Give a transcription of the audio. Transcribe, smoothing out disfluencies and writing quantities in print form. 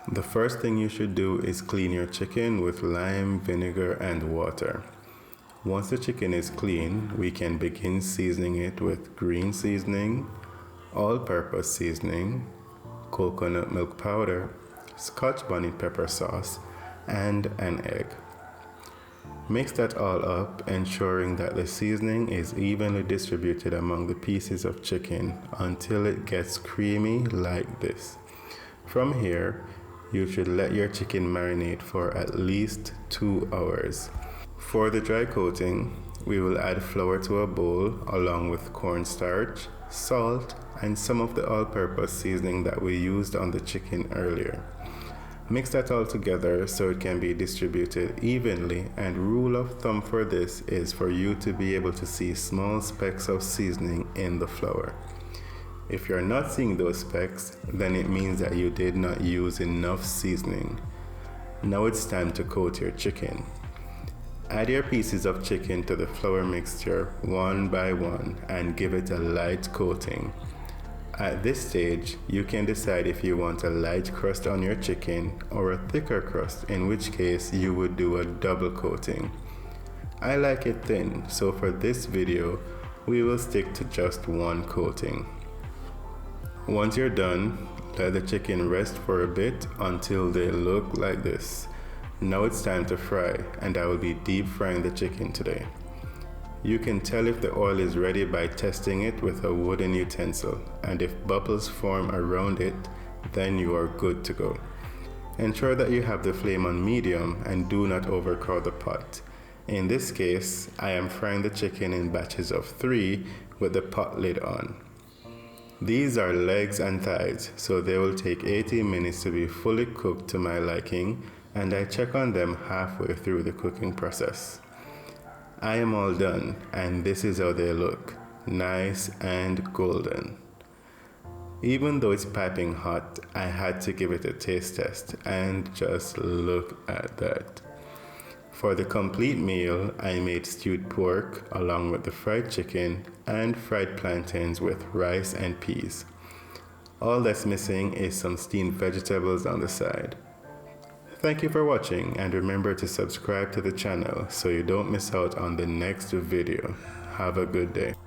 The first thing you should do is clean your chicken with lime, vinegar, and water. Once the chicken is clean, we can begin seasoning it with green seasoning, all-purpose seasoning, coconut milk powder, Scotch bonnet pepper sauce, and an egg. Mix that all up, ensuring that the seasoning is evenly distributed among the pieces of chicken until it gets creamy like this. From here, you should let your chicken marinate for at least 2 hours. For the dry coating, we will add flour to a bowl along with cornstarch, salt, and some of the all-purpose seasoning that we used on the chicken earlier. Mix that all together so it can be distributed evenly, and rule of thumb for this is for you to be able to see small specks of seasoning in the flour. If you're not seeing those specks, then it means that you did not use enough seasoning. Now it's time to coat your chicken. Add your pieces of chicken to the flour mixture one by one and give it a light coating. At this stage, you can decide if you want a light crust on your chicken or a thicker crust, in which case you would do a double coating. I like it thin, so for this video, we will stick to just one coating. Once you're done, let the chicken rest for a bit until they look like this. Now it's time to fry, and I will be deep frying the chicken today. You can tell if the oil is ready by testing it with a wooden utensil, and if bubbles form around it, then you are good to go. Ensure that you have the flame on medium and do not overcrowd the pot. In this case, I am frying the chicken in batches of 3 with the pot lid on. These are legs and thighs, so they will take 80 minutes to be fully cooked to my liking, and I check on them halfway through the cooking process. I am all done, and this is how they look, nice and golden. Even though it's piping hot, I had to give it a taste test, and just look at that. For the complete meal, I made stewed pork along with the fried chicken and fried plantains with rice and peas. All that's missing is some steamed vegetables on the side. Thank you for watching, and remember to subscribe to the channel so you don't miss out on the next video. Have a good day.